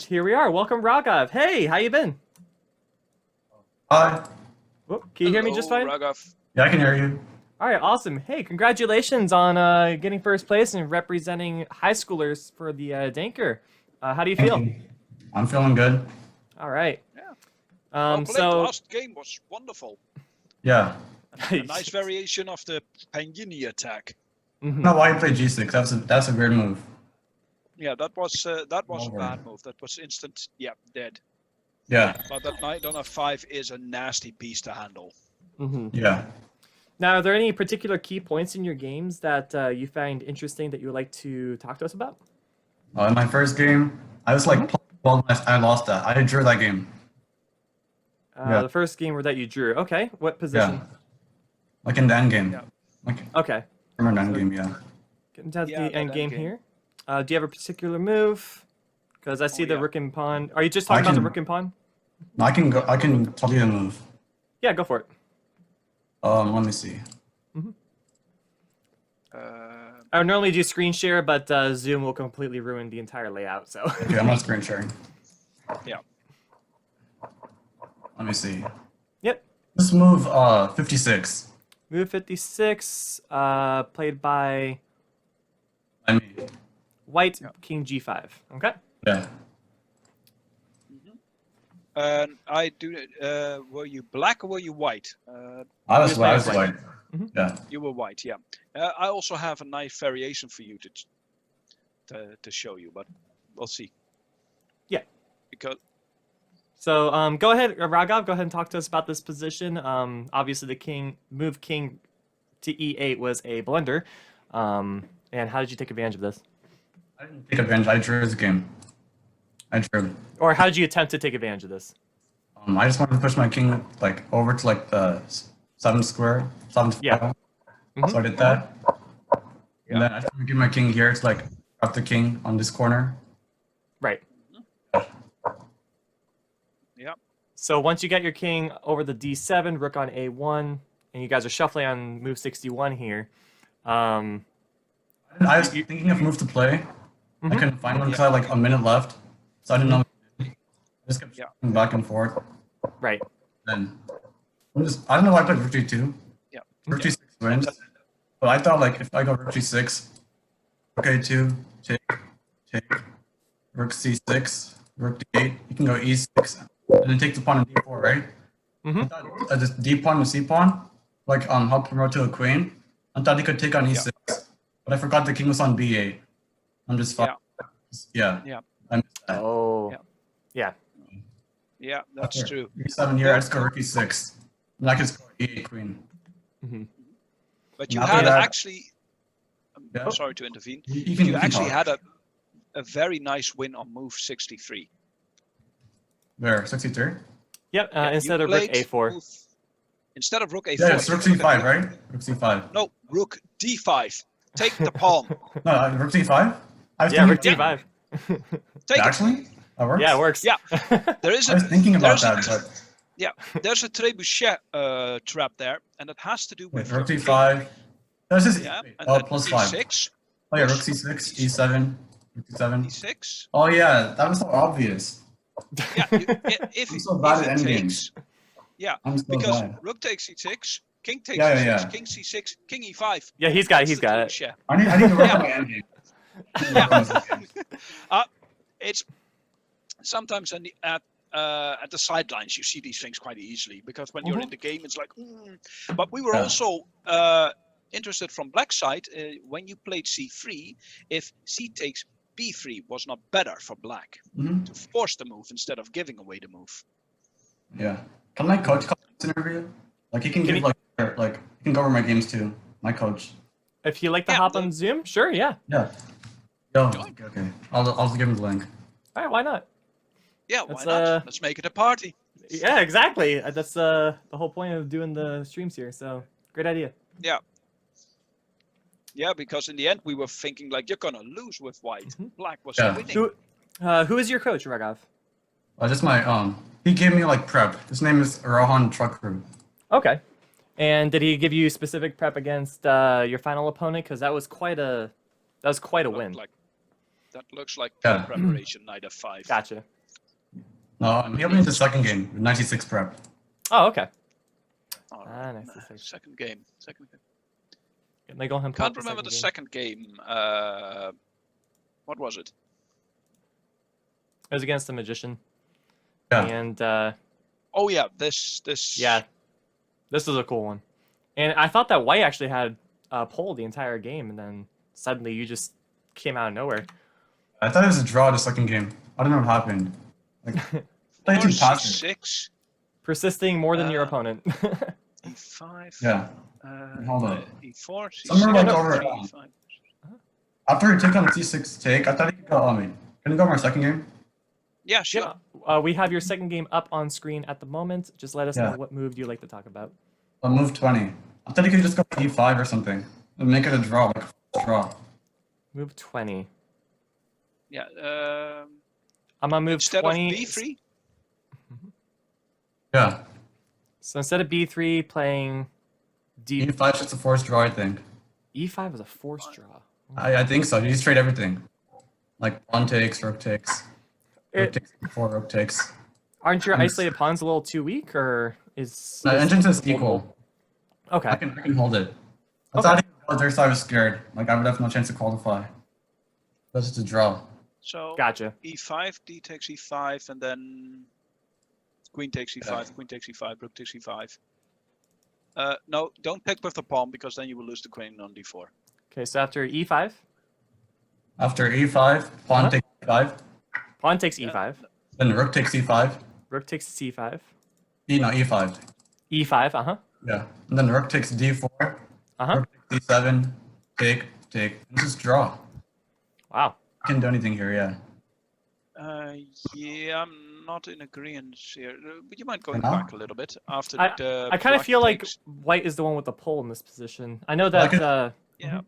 here we are. Welcome, Raghav. Hey, how you been? Hi. Whoop, can you hear me just fine? Raghav. Yeah, I can hear you. All right, awesome. Hey, congratulations on getting first place and representing high schoolers for the Denker. How do you feel? Thank you. I'm feeling good. All right. Yeah. Well played. So Last game was wonderful. Yeah. A nice variation of the Pangini attack. I don't know why you played G6. That's a weird move. Yeah, that was a Over. bad move. That was instant. Yeah, dead. Yeah. But that knight on f5 is a nasty piece to handle. Yeah. Now, are there any particular key points in your games that you find interesting that you would like to talk to us about? In my first game, I was like, well, I lost that. I drew that game. Yeah. The first game that you drew. Okay, what position? Yeah. Like in the end game. Yeah. Like, Okay, remember the end game, yeah. getting to Yeah, the end that game endgame. here. Do you have a particular move? Because I see the yeah. rook and pawn. Are you just talking about the rook and pawn? No, I can tell you the move. Yeah, go for it. Let me see. I would normally do screen share, but Zoom will completely ruin the entire layout. So Okay, I'm not screen sharing. Yeah. Let me see. yep, This move, 56. move 56, played by I mean, White, King G5. Okay. yeah. I do. Were you black or were you white? I was white. white. Yeah. You were white. Yeah. I also have a nice variation for you to show you, but we'll see. Yeah. Because So go ahead, Raghav. Go ahead and talk to us about this position. Obviously, the king to E8 was a blunder. And how did you take advantage of this? I didn't take advantage. I drew this game. I drew. Or how did you attempt to take advantage of this? I just wanted to push my king like over to like the 7th square, 7th Yeah. file. Mhm. So I did that. Yeah. And then I just want to give my king here to like drop the king on this corner. Right. yeah. So once you get your king over the D7, rook on A1, and you guys are shuffling on move 61 here. I was thinking of move to play. I couldn't find one until like a minute left. So I didn't know. I just kept shifting back and forth. Right. Then I don't know why I played rook g2. Yeah. Rook g6 wins. But I thought like if I go rook g6, rook a2, take, rook c6, rook d8, you can go e6, and then take the pawn on d4, right? I thought this d pawn and c pawn, like help promote to a queen. I thought he could take on e6, but I forgot the king was on b8. I'm just fine. Yeah. Yeah. I missed that. Oh. Yeah. Yeah. Yeah, that's true. e7 here, I just go rook e6. And I can score e8 queen. But you After had that- actually. Yeah. I'm sorry to intervene. You can actually talk. had a very nice win on move 63. Where? 63? Yep. Yeah, you Instead of rook played A4. move- Instead of rook a4. Yeah, it's you rook took a- c5, right? Rook c5. No, rook d5. Take the pawn. No, rook c5? I was Yeah, rook thinking, D5. Take it. Actually? That works? Yeah, it works. Yeah. There is I was thinking about there's that, but Yeah, there's a trebuchet trap there, and it has to do wait, with rook your d5. There's this Yeah, wait, and oh, then plus 5. e6, Oh yeah, rook c6, e7, rook d7. e6. Oh yeah, that was so obvious. Yeah, if I'm so bad if at it endgames. takes, yeah, I'm so because bad. rook takes e6, king takes Yeah, e6, yeah, yeah. king c6, king e5. Yeah, he's got it. That's He's the got it. trebuchet. I need to work Yeah. on my endgame. I need to work on this endgame. It's sometimes at the sidelines you see these things quite easily because when you're in the game it's like. But we were Yeah. also interested from black side when you played c3 if c takes b3 was not better for black to force the move instead of giving away the move. Yeah. Can my coach come to this interview? Like he can give like he can go over my games too. My coach. If you like to Yeah, hop on Zoom, sure, yeah. Yeah. Yo. Okay. I'll give him the link. All right, why not? Yeah, That's, why not? Let's make it a party. Yeah, exactly. That's the whole point of doing the streams here. So great idea. Yeah, because in the end we were thinking like you're gonna lose with white. Black was Yeah. winning. Who is your coach, Raghav? Just my he gave me like prep. His name is Rohan Chakru. Okay. And did he give you specific prep against your final opponent? Because that was quite a win. Like, That looks like Yeah. preparation, knight f5. Gotcha. No, he opened the second game, 96 prep. Oh, okay. All Ah, right. nice. Second game. Second game. They go ahead and Can't pop remember the game. second game. What was it? It was against the magician. Yeah. And Oh yeah, this. yeah, this was a cool one. And I thought that white actually had pole the entire game, and then suddenly you just came out of nowhere. I thought it was a draw the second game. I don't know what happened. Like, played too passive. C6. Persisting more than your opponent. E5. Yeah. Hold on. E4. Somewhere C6, like over. E5. After he took on the C6 take, I thought he could go. Can he go on our second game? Yeah, sure. Yeah. We have your second game up on screen at the moment. Just let us know what move you'd like to talk about. I'll move 20. I thought he could just go E5 or something and make it a draw, like a draw. Move 20. Yeah. I'm gonna move Instead 20. of B3. Yeah. So instead of B3, playing D. E5 just a forced draw, I think. E5 is a forced draw. I think so. You just trade everything. Like pawn takes, rook takes. Rook takes before rook takes. Aren't your isolated pawns a little too weak, or is? No, entrance is equal. Okay. I can hold it. I thought I was scared. Like I would have no chance to qualify. That's just a draw. So Gotcha. E5, D takes E5, and then queen takes E5, queen takes E5, rook takes E5. No, don't pick with the pawn because then you will lose the queen on D4. Okay, so after E5. After E5, pawn takes E5. Pawn takes E5. Then rook takes E5. Rook takes C5. E5. E5, Yeah. And then rook takes D4. Rook takes D7. Take. This is draw. Wow. Can't do anything here, yeah. Yeah, I'm not in agreement here. Would you mind going back a little bit after the? I kind of feel like takes... white is the one with the pole in this position. I know that. Yeah.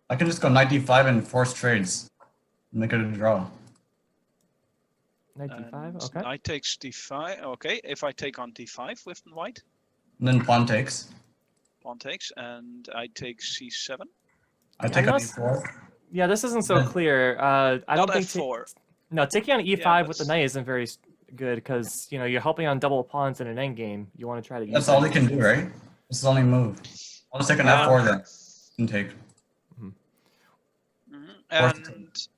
I can just go knight D5 and force trades. Make it a draw. Knight D5. Okay. Knight takes D5. Okay, if I take on D5 with white. And then pawn takes. Pawn takes, and I take C7. I take on E4. Yeah, this isn't so clear. I don't think. F4. No, taking on E5 with the knight isn't very good because you're helping on double pawns in an endgame. You want to try to. That's all he can do, right? This is only move. I'll just take an F4 then and take. And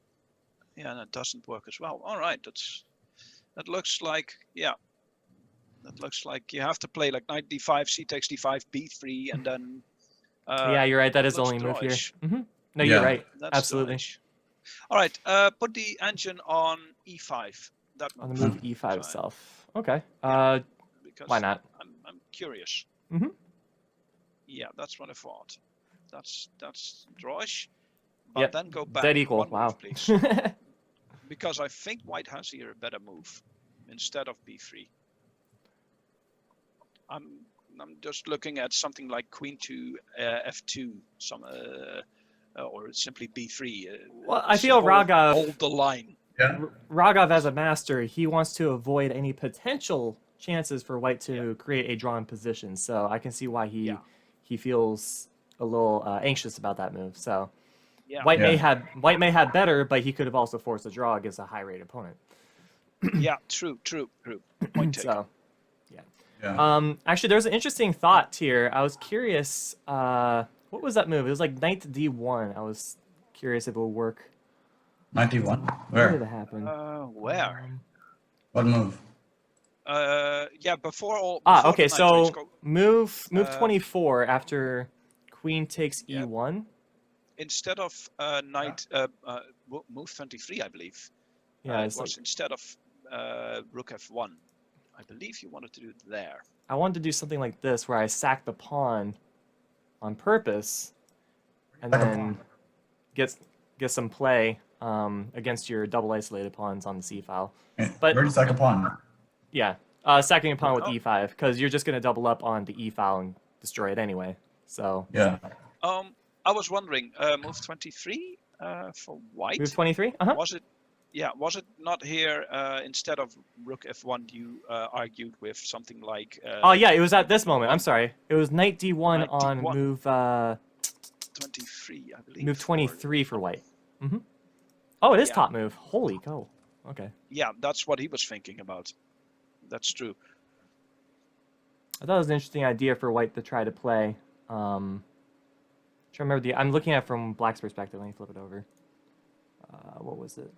yeah, that doesn't work as well. All right, that looks like that looks like you have to play like knight D5, C takes D5, B3, and then. Yeah, you're right. That is the only move here. No, you're right. That's absolutely. All right, put the engine on E5. That on the move E5 itself. Okay. Because why not? I'm curious. Yeah, that's what I thought. That's drawish. But then go back. Dead equal. Wow. Move, please. Because I think white has here a better move instead of B3. I'm just looking at something like queen to F2, or simply B3. Well, I feel Raghav hold the line. Yeah. Raghav, as a master, he wants to avoid any potential chances for white to create a drawn position. So I can see why he feels a little anxious about that move. So white may have better, but he could have also forced a draw against a high-rated opponent. Yeah, true. Point taken. So, actually, there's an interesting thought here. I was curious. What was that move? It was like knight D1. I was curious if it would work. Knight D1? Where Where? did it happen? Where? What move? Before all. Okay. So move 24 after queen takes E1. Instead of knight, move 23, I believe. Yeah, it was instead of rook F1. I believe you wanted to do it there. I wanted to do something like this, where I sack the pawn on purpose, and then get some play against your double isolated pawns on the C file. But where did sack a pawn? Yeah, sacking a pawn with E5 because you're just gonna double up on the E file and destroy it anyway. So yeah. I was wondering, move 23 for white. Move 23. Was it? Yeah, was it not here instead of rook F1? You argued with something like. Oh yeah, it was at this moment. I'm sorry. It was knight D1 knight on D1. move. 23, I believe. Move 23 for white. Oh, it is Yeah. top move. Holy cow. Okay. Yeah, that's what he was thinking about. That's true. I thought it was an interesting idea for white to try to play. Trying to remember I'm looking at it from black's perspective. Let me flip it over. What was it?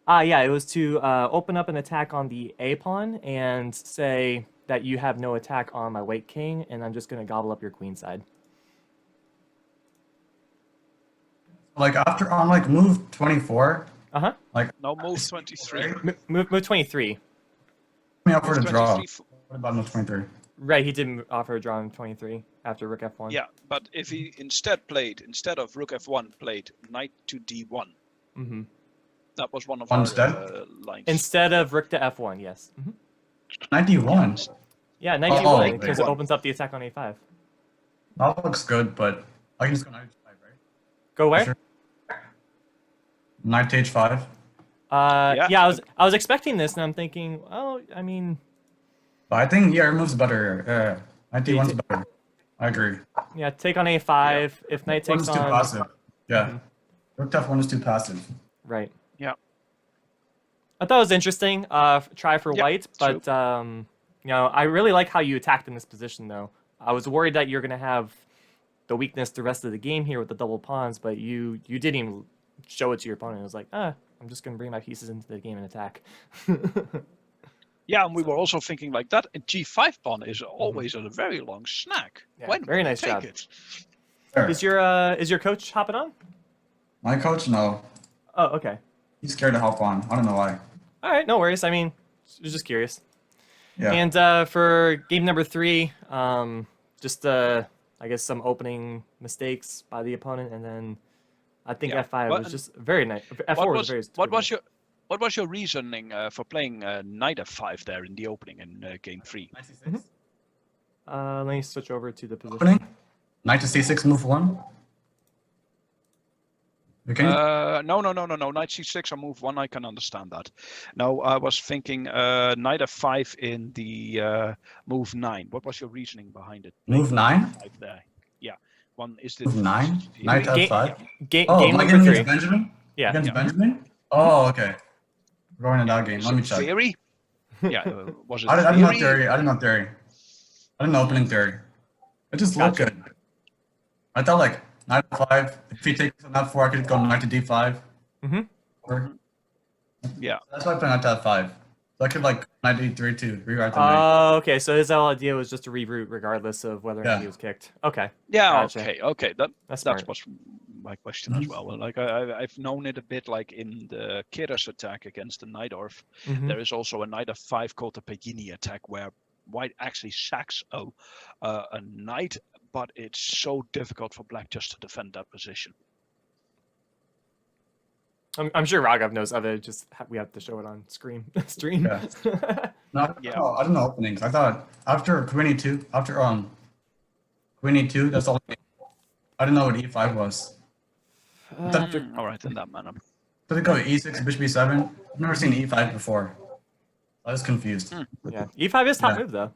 Yeah, it was to open up an attack on the A pawn and say that you have no attack on my white king, and I'm just going to gobble up your queen side. Like after on like move 24, Uh-huh. like No, move 23. Move 23. me up for Move the draw. 23 What about move 23? Right, he did offer a draw on 23 after rook f1. Yeah, but if he instead of rook f1, played knight to d1. Mm-hmm. That was one of One our instead? Instead lines. of rook to f1, yes. 91. Yeah, knight Oh, d1, because it one. opens up the attack on a5. That looks good, but I can just go knight h5, right? Go where? Sure. Knight to h5. Yeah, I was expecting this, and I'm thinking, oh, I mean, But I think your move's better. Knight d1's better. I agree. yeah, take on a5. If knight One takes is too on, passive. Yeah. Rook to f1 is too passive. right. Yeah. I thought it was interesting. Try for Yeah, white, true. but you know, I really like how you attacked in this position, though. I was worried that you're gonna have the weakness the rest of the game here with the double pawns, but you didn't even show it to your opponent. It was like, I'm just gonna bring my pieces into the game and attack. Yeah, and we were also thinking like that g5 pawn is always a very long snack. Yeah, When very will you nice take job. it? Sure. Is your coach hopping on? My coach, no. Oh, okay. He's scared to hop on. I don't know why. All right, no worries. I mean, I was just curious. Yeah. And for game number 3, just I guess some opening mistakes by the opponent, and then I think Yeah, f5 but- was just very nice. F4 was very. What was your reasoning for playing knight f5 there in the opening in game 3? Let me switch over to the position. Opening. Knight to c6, move 1. Okay. No. Knight c6 on move 1. I can understand that. No, I was thinking knight f5 in the move 9. What was your reasoning behind it? Move 9? Five there. Yeah. One is the Move 9? Knight to Ga- f5? Game Oh, game my number game 3. against Benjamin? Yeah. Against Benjamin? Oh, okay. We're going in that game. Let me check. Theory? Yeah. Was it I didn't know theory? theory. I didn't know theory. I didn't know opening theory. It just looked Gotcha. good. I thought like knight f5. If he takes on that 4, I could go knight to d5. Mm-hmm. Or, Yeah. that's why I played knight to f5. So I could like knight to e3 to rewrite the knight. Okay. So his whole idea was just to reroute regardless of whether or not Yeah. he was kicked. Okay. Yeah. Gotcha. Okay. That's That smart. was my question as well. Like I've known it a bit like in the Keres attack against the Najdorf. Mhm. There is also a knight f5 called the Pagini attack where white actually sacks a knight, but it's so difficult for black just to defend that position. I'm sure Raghav knows of it. Just we have to show it on stream. Yeah. No, Yeah. I don't know openings. I thought after queen e2, queen e2, that's all. I didn't know what e5 was. All right, in that manner. Did it go e6, bishop e7? I've never seen e5 before. I was confused. Yeah. E5 is top Yeah. move though,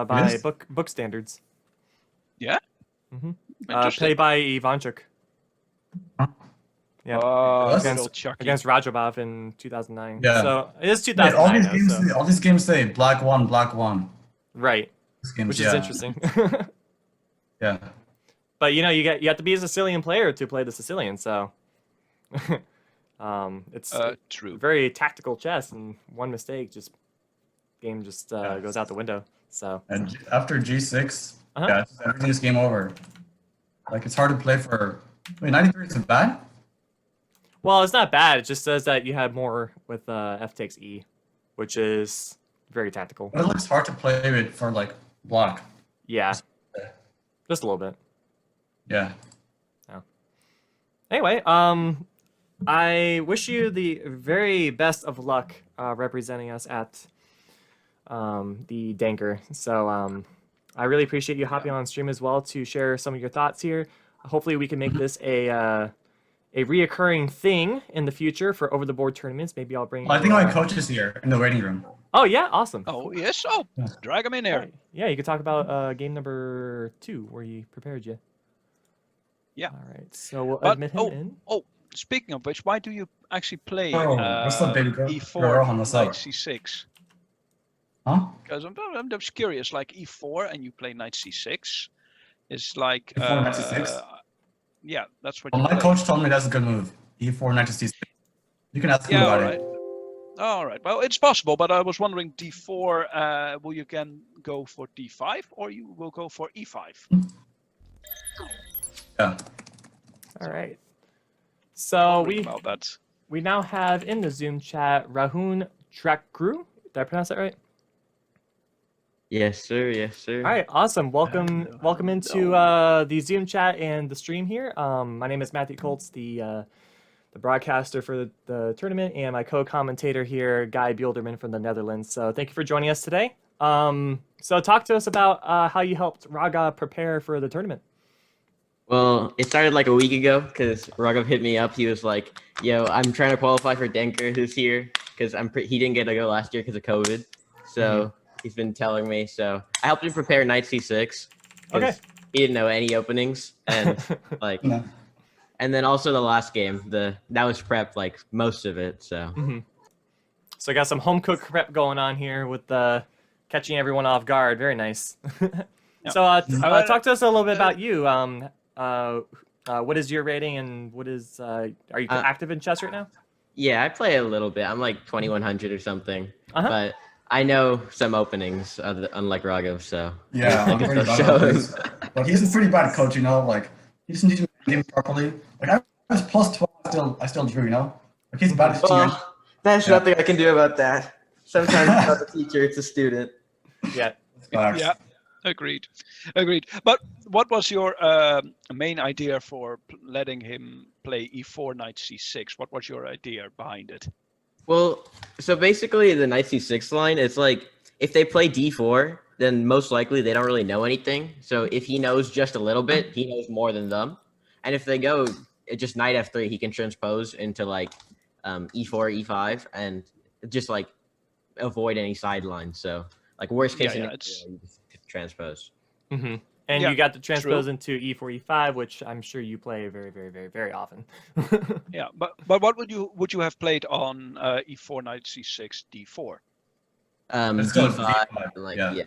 by is? book standards. Yeah. Mm-hmm. Interesting. Played by Ivanchuk. Yeah. Yes? Good old Chucky. Against Raghav in 2009. Yeah. So it is Wait, 2009 now, so. all these games say black 1, black 1. Right. These games, Which is yeah. interesting. Yeah. But you know, you have to be a Sicilian player to play the Sicilian, so it's True. very tactical chess, and one mistake, game just goes out the window. So And after g6, Uh-huh. yeah, everything's game over. Like it's hard to play for. Wait, 93 isn't bad. well, it's not bad. It just says that you had more with f takes e, which is very tactical. But it looks hard to play it for like block. Yeah, just a little bit. Yeah. Anyway, I wish you the very best of luck representing us at the Denker. So I really appreciate you hopping on stream as well to share some of your thoughts here. Hopefully we can make this a reoccurring thing in the future for over the board tournaments. Maybe I'll bring. Well, I think my coach is here in the waiting room. Oh yeah, awesome. Oh yes. Oh, drag him in here. Alright. Yeah, you could talk about game number 2 where he prepared you. Yeah. All right, so we'll But- admit him in. Oh, speaking of which, why do you actually play what's up, baby girl? e4 Rohan, what's knight up? c6? Huh? Because I'm just curious, like e4 and you play knight c6. It's like E4 knight c6. yeah, that's what Well, you my play. coach told me that's a good move. E4 knight to c6. You can ask him Yeah, about all right. All right. Well, it's possible, but I was wondering d4. Will you again go for d5 or you will go for e5? it. Yeah. All right. So Wondering about that. we now have in the Zoom chat Rahun Trakru. Did I pronounce that right? Yes, sir. Yes, sir. All right, awesome. Welcome Hello. into the Zoom chat and the stream here. My name is Matthew Colts, the broadcaster for the tournament, and my co-commentator here, Guy Bielderman from the Netherlands. So thank you for joining us today. So talk to us about how you helped Raghav prepare for the tournament. Well, it started like a week ago because Raghav hit me up. He was like, "Yo, I'm trying to qualify for Denker this year because he didn't get to go last year because of COVID." So he's been telling me. So I helped him prepare Knight C6 because Okay. he didn't know any openings and like, No. and then also the last game, that was prep like most of it. So So I got some home cooked prep going on here with catching everyone off guard. Very nice. So talk to us a little bit about you. What is your rating and what is are you active in chess right now? yeah, I play a little bit. I'm like 2100 or something, Uh-huh. but I know some openings, unlike Raghav. So Yeah, I'm pretty bad at this. But he's a pretty bad coach, you know. Like he doesn't teach me the game properly. Like I was plus 12, I still drew, you know. Like he's bad at teaching. Well, there's nothing I can do about that. Sometimes it's not the teacher, it's a student. Yeah. Yeah, agreed. But what was your main idea for letting him play e4 knight c6? What was your idea behind it? Well, so basically the knight c6 line, it's like if they play d4, then most likely they don't really know anything. So if he knows just a little bit, he knows more than them. And if they go just knight f3, he can transpose into like e4, e5, and just like avoid any sidelines. So like worst case scenario, you just transpose. Mm-hmm. And you got to transpose into e4, e5, which I'm sure you play very, very, very, very often. Yeah, but what would you have played on e4 knight c6 d4? d5, like yeah.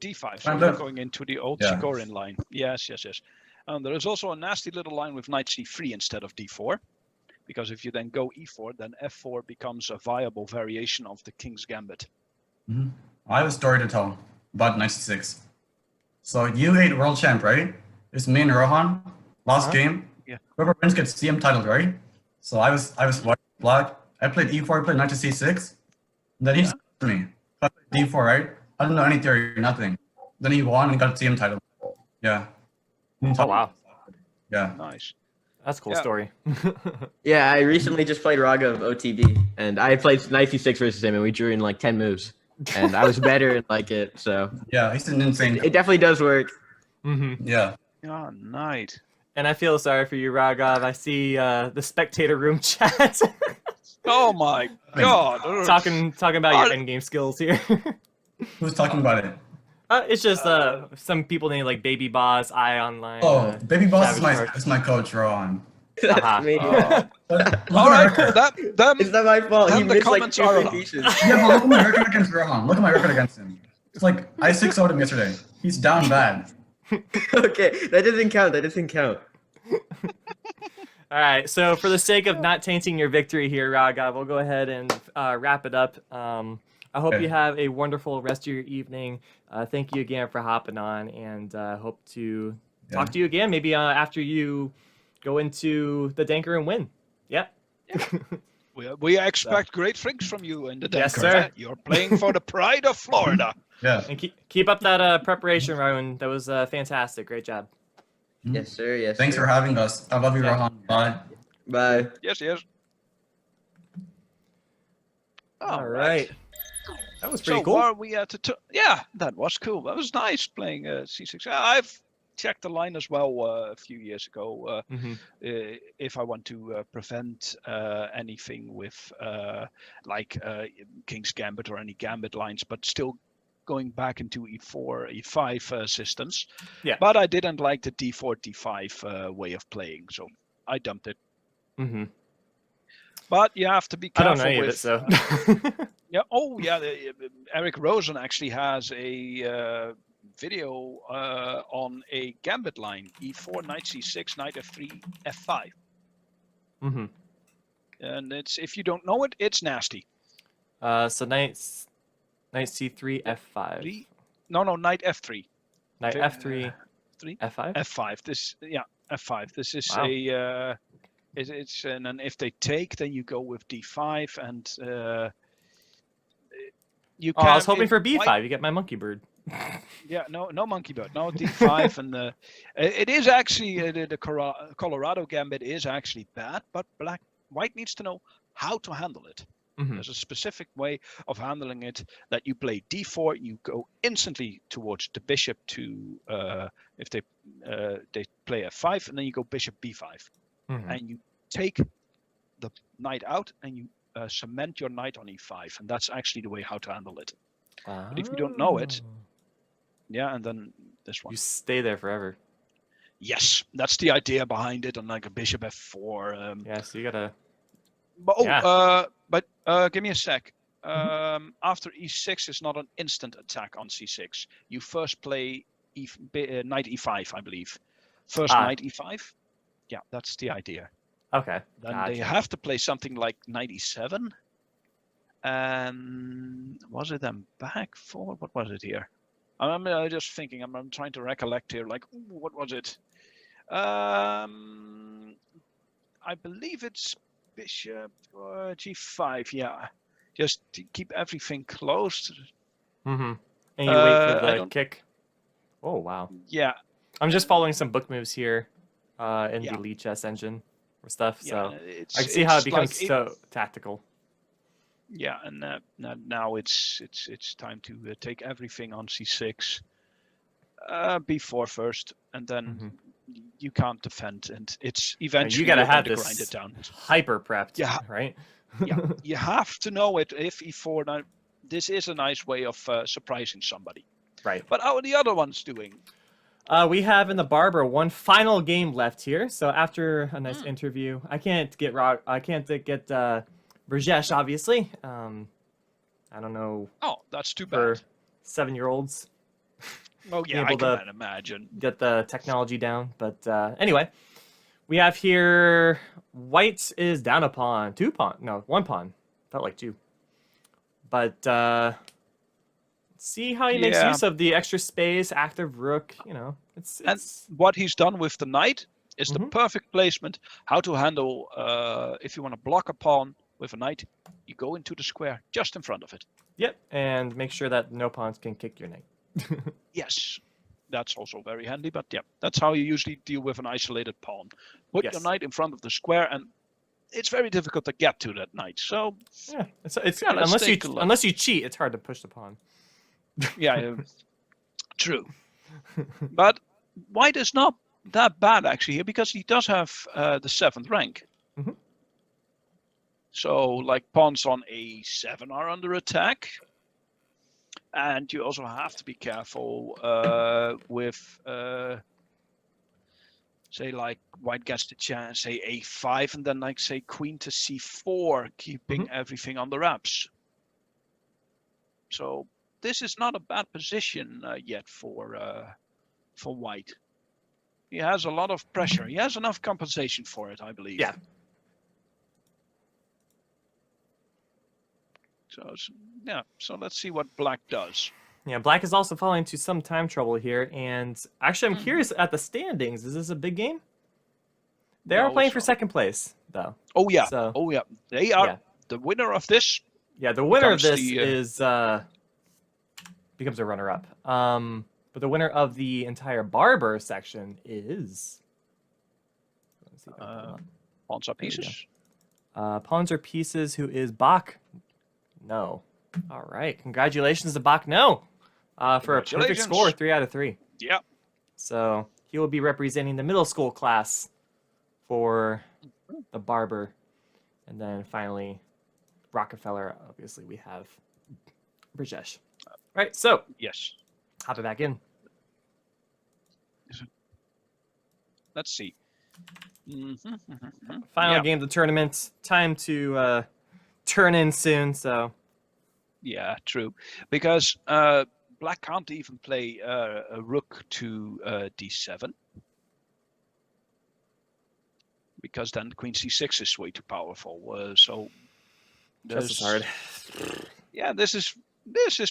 d5, so you're going into the old Chigorin line. Yes. There is also a nasty little line with knight c3 instead of d4, because if you then go e4, then f4 becomes a viable variation of the king's gambit. Mm-hmm. I have a story to tell about knight c6. So U8 world champ, right? It's me and Rohan. Last game. Yeah. Whoever wins gets CM titled, right? So I was white, black. I played e4, I played knight to c6. And then he just me. I played d4, right? I didn't know any theory, nothing. Then he won and got CM title. Yeah. Oh wow. Yeah. Nice. That's a cool story. Yeah, I recently just played Raghav OTB, and I played knight c6 versus him, and we drew in like 10 moves. And I was better in like it, so yeah, he's an insane. It definitely does work. Mm-hmm. Yeah. Oh, nice. And I feel sorry for you, Raghav. I see the spectator room chat. Oh my God! talking about your endgame skills here. Who's talking about it? It's just some people named like Baby Boss, I Online. Oh, Baby Boss Savage is my coach, Rohan. That's me. All right, it's not my fault. He missed like 2 pieces. Yeah, but look at my record against Rohan. Look at my record against him. It's like I 6-0'd him yesterday. He's down bad. Okay, that doesn't count. All right, so for the sake of not tainting your victory here, Raghav, we'll go ahead and wrap it up. I hope you have a wonderful rest of your evening. Thank you again for hopping on, and hope to talk to you again maybe after you go into the Denker and win. Yep. We expect great things from you in the Denker. Yes, sir. You're playing for the pride of Florida. Yeah. And keep up that preparation, Rowan. That was fantastic. Great job. Yes, sir. Yes. Thanks for having us. I love you, Rohan. Bye. Bye. Yes. All right. That was pretty so cool. Are we at yeah, that was cool. That was nice playing C6. I've checked the line as well a few years ago. If I want to prevent anything with King's Gambit or any Gambit lines, but still going back into E4, E5 systems. Yeah. But I didn't like the D4, D5 way of playing, so I dumped it. But you have to be I don't careful know any of it, with. so. Yeah. Oh, yeah. Eric Rosen actually has a video on a gambit line: e4, knight c6, knight f3, f5. Mm-hmm. And if you don't know it, it's nasty. So knight c3, f5. No, knight f3. Knight f3, 3. f5. F5. F5. This is Wow. it's and then if they take, then you go with d5, and you Oh, can. I was hoping for b5. White, You get my monkey bird. yeah, no monkey bird, no d5, and it is actually the Colorado gambit is actually bad, but white needs to know how to handle it. Mm-hmm. There's a specific way of handling it that you play d4, you go instantly towards the bishop to if they play f5, and then you go bishop b5, Mm-hmm. and you take the knight out and you cement your knight on e5, and that's actually the way how to handle it. But if you don't know it, yeah, and then this one. You stay there forever. Yes, that's the idea behind it, on like a bishop f4. Yeah, so you gotta. But give me a sec. Mm-hmm. After e6 is not an instant attack on c6. You first play knight e5, I believe. First knight e5. Yeah, that's the idea. Okay. Then Gotcha. they have to play something like knight e7. Was it then back forward? What was it here? I'm just thinking. I'm trying to recollect here. Like, ooh, what was it? I believe it's bishop g5. Yeah, just to keep everything closed. Mm-hmm. And you wait for I the don't- kick. Oh wow. Yeah, I'm just following some book moves here, in Yeah. the lead chess engine or stuff. yeah. So It's, I can see how it it's becomes like so tactical. Yeah, and now it's time to take everything on c6, b4 first, and then Mm-hmm. you can't defend, and it's Yeah, eventually you gotta you're have going to grind this it down. hyper prepped, Yeah. right? Yeah, you have to know it. If e4, now this is a nice way of surprising somebody. Right. But how are the other ones doing? We have in the Barber one final game left here. So after a nice interview, I can't get Brejesh, obviously. I don't know, Oh, that's too for bad. 7-year-olds Oh yeah, I able to can imagine. get the technology down. But anyway, we have here white is down a pawn, 1 pawn. Felt like 2. But see how he makes Yeah. use of the extra space, active rook. You know, it's And what he's done with the knight is the Mhm. perfect placement. How to handle if you want to block a pawn with a knight, you go into the square just in front of it. Yep, and make sure that no pawns can kick your knight. Yes, that's also very handy. But yeah, that's how you usually deal with an isolated pawn. Put your Yes. knight in front of the square, and it's very difficult to get to that knight. So Yeah, it's Yeah, let's take a look. unless you cheat, it's hard to push the pawn. yeah, true. But white is not that bad actually here, because he does have the 7th rank. Mhm. So like pawns on a7 are under attack, and you also have to be careful with say like white gets the chance, say a5, and then like say queen to c4, keeping everything on the wraps. So this is not a bad position yet for white. He has a lot of pressure. He has enough compensation for it, I believe. Yeah. So let's see what black does. Yeah, black is also falling into some time trouble here, and actually, I'm Mhm. curious at the standings. Is this a big game? They No, are playing it's for not. second place, though. Oh yeah. So Oh yeah. They are yeah. the winner of this. Yeah, the winner of becomes this the, is becomes a runner-up. But the winner of the entire Barber section is. Let's see if I can pull him up. Pawns are There we go. pieces. Pawns are pieces. Who is Bach? No. All right. Congratulations to Bach. No. For a perfect Congratulations. score, 3 out of 3. Yeah. So he will be representing the middle school class for the Barber, and then finally Rockefeller. Obviously, we have Brejesh. Right. So Yes. hop it back in. Let's see. Final game of the tournament. Time to turn in soon. So Yeah, true. Because black can't even play a rook to d7. Because then queen c6 is way too powerful. So just as hard. Yeah, this is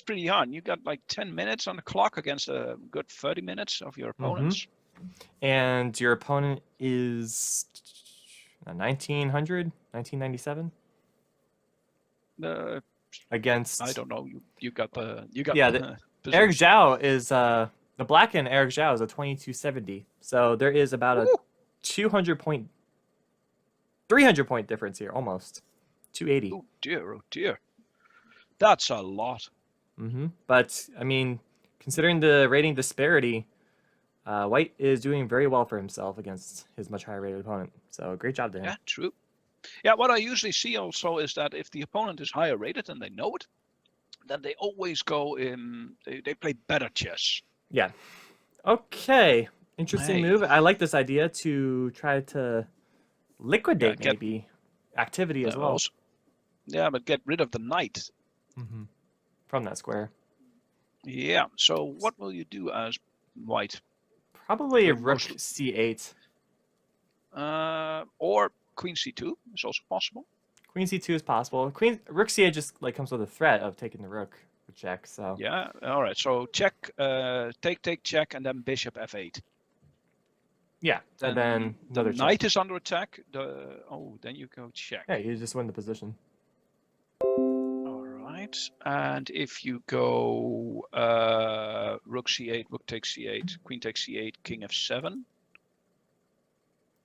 pretty hard. You got like 10 minutes on the clock against a good 30 minutes of your opponents. And your opponent is 1900, 1997? Against... I don't know. You got Yeah, Eric Zhao is... the black and Eric Zhao is a 2270. So there is about a 300 point difference here, almost. 280. Oh dear. That's a lot. But, I mean, considering the rating disparity, White is doing very well for himself against his much higher rated opponent. So great job to him. Yeah, true. Yeah, what I usually see also is that if the opponent is higher rated and they know it, then they always go in, they play better chess. Yeah. Okay. Interesting Hey. move. I like this idea to try to liquidate maybe activity as well. Also, yeah, but get rid of the knight. From that square. Yeah, so what will you do as White? Probably a Yeah, rook mostly. c8. Or queen c2 is also possible. Queen c2 is possible. Rook c8 just like comes with a threat of taking the rook with check. So Yeah, all right. So check, take, check, and then bishop f8. yeah, and then the another knight check. is under attack. Then you go check. Yeah, you just win the position. All right, and if you go rook c8, rook takes c8, queen takes c8, king f7.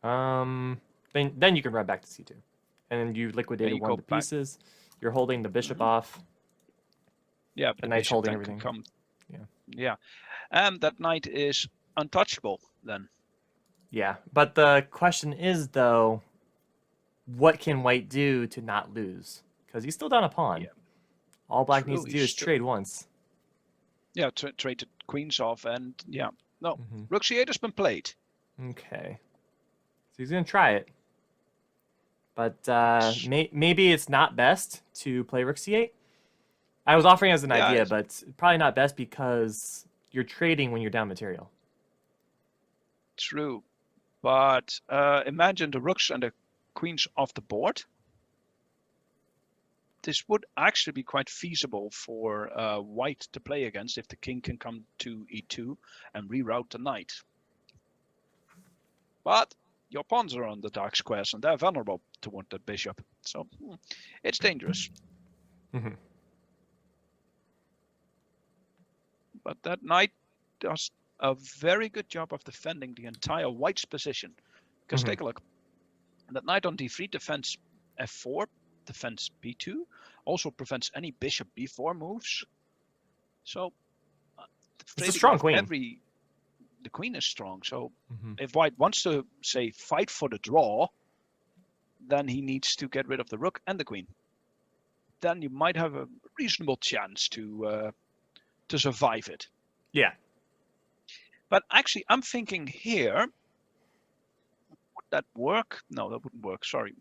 Then you can run back to c2, and then you liquidated you one go of the back. pieces. You're holding the bishop off. Yeah, but The knight's bishop holding then can everything. come. Yeah, and that knight is untouchable then. Yeah, but the question is though, what can White do to not lose? Because he's still down a pawn. Yeah. All Black True, needs to do he's is still- trade once. Yeah, trade the queens off, and yeah, no, Mhm. rook c8 has been played. Okay. So he's gonna try it, but maybe it's not best to play rook c8. I was offering as an Yeah, idea, it's- but probably not best because you're trading when you're down material. True, but imagine the rooks and the queens off the board. This would actually be quite feasible for White to play against if the king can come to e2 and reroute the knight. But your pawns are on the dark squares and they're vulnerable toward the bishop, so it's dangerous. Mhm. But that knight does a very good job of defending the entire White's position. Because take a look. That knight on d3 defends f4, defends b2, also prevents any bishop b4 moves. So It's a strong queen. The queen is strong. So Mhm. if White wants to, say, fight for the draw, then he needs to get rid of the rook and the queen. Then you might have a reasonable chance to survive it. Yeah. But actually, I'm thinking here, would that work? No, that wouldn't work. Sorry.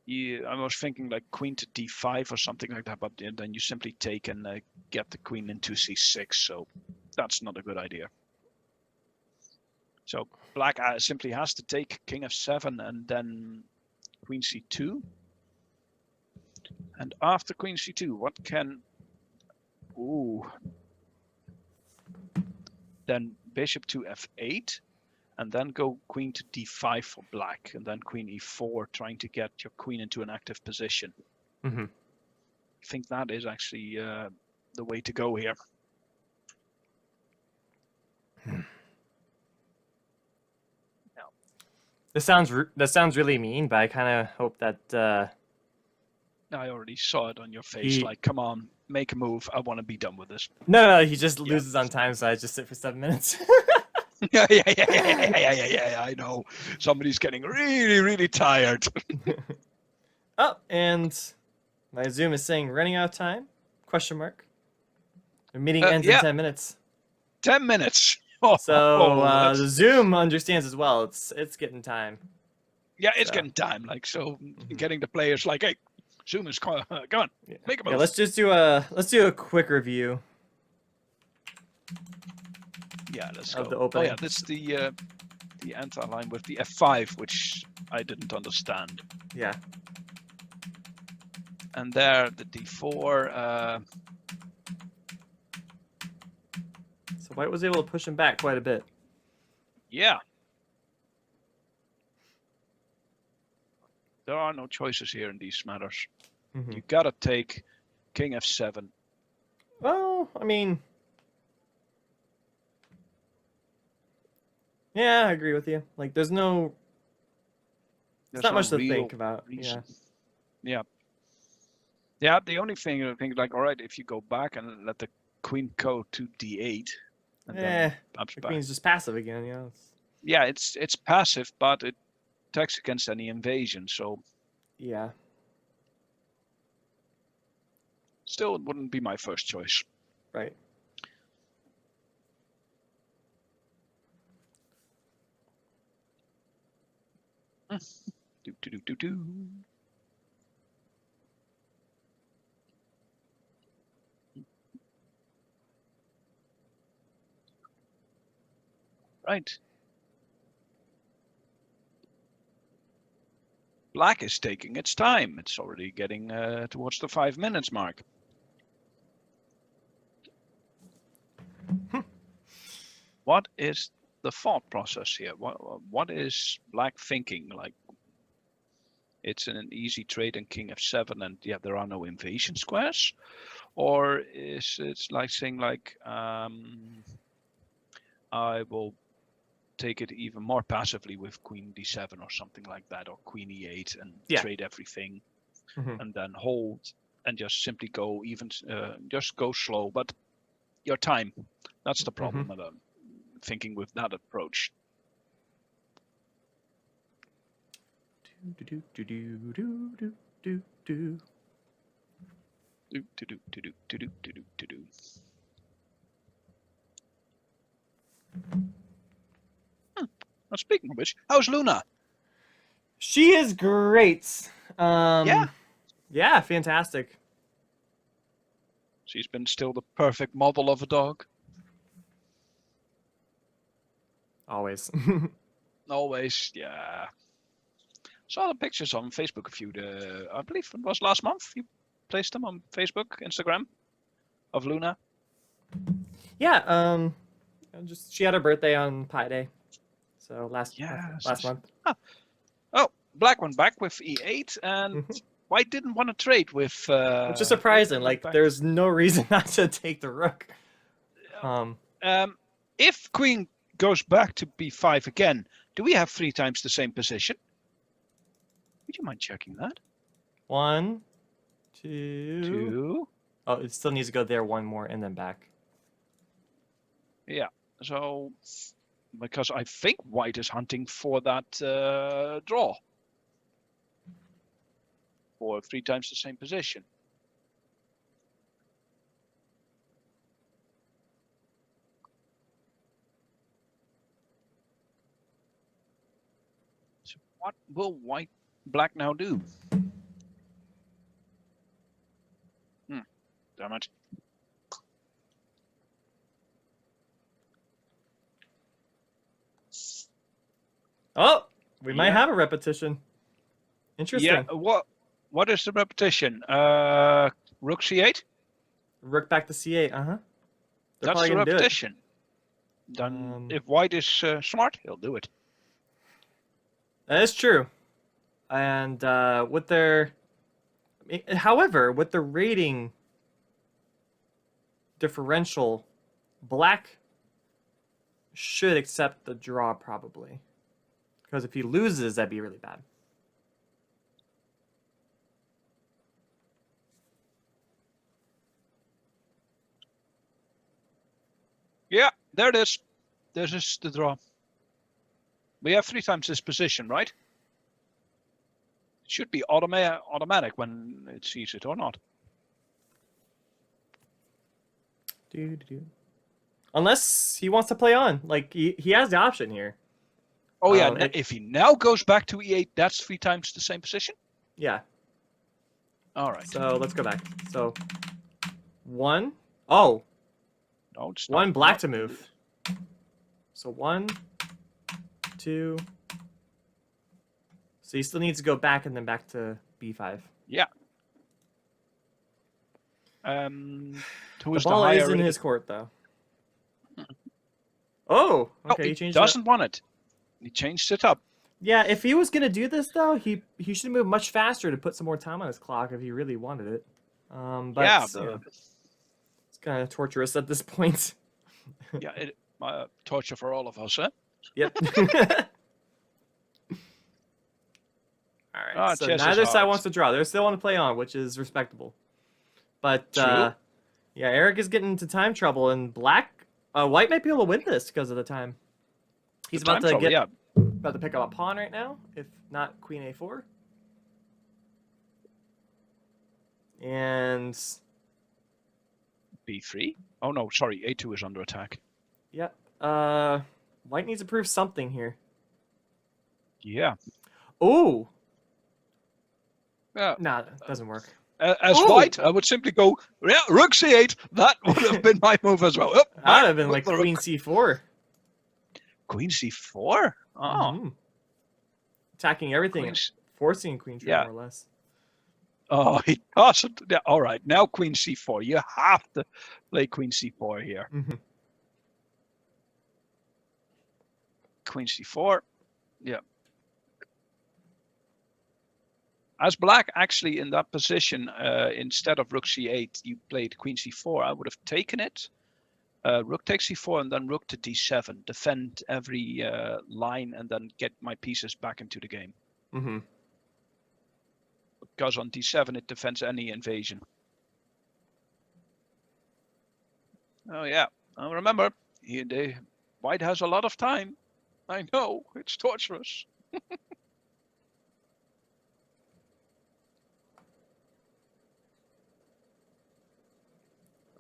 Yeah, I was thinking like queen to d5 or something like that, but then you simply take and get the queen into c6. So that's not a good idea. So Black simply has to take king f7 and then queen c2. And after queen c2, what can... Ooh. Then bishop to f8, and then go queen to d5 for Black, and then queen e4, trying to get your queen into an active position. Mhm. I think that is actually the way to go here. This sounds really mean, but I kind of hope that I already saw it on your face. Like, come on, make a move. I want to be done with this. no, he just loses on time, so I just sit for 7 minutes. Yeah. I know. Somebody's getting really, really tired. Oh, and my Zoom is saying running out of time? Question mark. The meeting ends in 10 minutes. 10 minutes. So that's- the Zoom understands as well. It's getting time. Yeah, it's So. getting time. Like, so getting the players like, hey, Zoom is come on, Yeah. make a move. Yeah, let's do a quick review. Yeah, let's Of go. the Oh opening. yeah, that's the anti-line with the F5, which I didn't understand. Yeah. And there, the D4. So White was able to push him back quite a bit. Yeah. There are no choices here in these matters. Mhm. You gotta take King F7. Well, I mean, yeah, I agree with you. Like, there's no, There's not no much to real think about. reason. Yeah, the only thing I think, like, all right, if you go back and let the queen go to D8, and Yeah. then pops The back. queen's just passive again. You know. Yeah, it's passive, but it attacks against any invasion, so Yeah. still it wouldn't be my first choice. Right. Do. Right. Black is taking its time. It's already getting towards the 5 minutes mark. What is the thought process here? What is Black thinking? Like, it's an easy trade in King F7, and yeah, there are no invasion squares, or is it like saying like, I will take it even more passively with Queen D7 or something like that, or Queen E8 and trade everything, and then hold and just simply go even, just go slow, but your time. That's the problem with thinking with that approach. Well, speaking of which, how's Luna? She is great. Yeah. Yeah, fantastic. She's been still the perfect model of a dog. Always. Always, yeah. Saw the pictures on Facebook I believe it was last month. You placed them on Facebook, Instagram, of Luna. Yeah. She had her birthday on Pi Day, so last month. Oh, Black went back with E8, and White didn't want to trade with. Which is surprising. Like, there's no reason not to take the rook. If Queen goes back to B5 again, do we have 3 times the same position? Would you mind checking that? 1, 2. Oh, it still needs to go there 1 more and then back. Yeah. So, because I think White is hunting for that draw. For 3 times the same position. So what will Black now do? Damn it. Oh, we might have a repetition. Interesting. Yeah. What is the repetition? Rook C8. Rook back to C8. That's the repetition. Then, if White is smart, he'll do it. That is true. And with their, however, with the rating differential, Black should accept the draw probably, because if he loses, that'd be really bad. Yeah, there it is. This is the draw. We have 3 times this position, right? It should be automatic when it sees it or not. Unless he wants to play on. Like, he has the option here. Oh yeah, It- if he now goes back to e8, that's 3 times the same position. Yeah. All right. So let's go back. So 1. Oh, No, it's 1 not. black No. to move. So 1, 2. So he still needs to go back and then back to b5. Yeah. Who The is the ball higher is in rated? his court, though. Oh, Oh, okay, he he changed it. doesn't want it. He changed it up. Yeah, if he was gonna do this though, he should move much faster to put some more time on his clock if he really wanted it. But Yeah, you know, it's kind of torturous at this point. yeah, torture for all of us, huh? Yep. All right. Ah, So chess is neither side hard. wants to draw. They still want to play on, which is respectable. But True. yeah, Eric is getting into time trouble, and white might be able to win this because of the time. He's The about time to trouble, yeah. about to pick up a pawn right now, if not queen a4. And B3. Oh no, sorry, A2 is under attack. yep, white needs to prove something here. Yeah. Ooh, Yeah. nah, that doesn't work. As Ooh. white, I would simply go, yeah, rook c8. That would have been my move as well. Oh, That would back have been with like the rook. queen c4. Queen c4? Oh. Mhm. Attacking everything, Queen c- forcing queen trade Yeah. more or less. Oh, he doesn't. Yeah, all right, now queen c4. You have to play queen c4 here. Mhm. Queen c4. Yeah. As black actually in that position, instead of rook c8, you played queen c4. I would have taken it. Rook takes c4 and then rook to d7. Defend every line and then get my pieces back into the game. Mm-hmm. Because on d7 it defends any invasion. Oh yeah, remember, white has a lot of time. I know, it's torturous.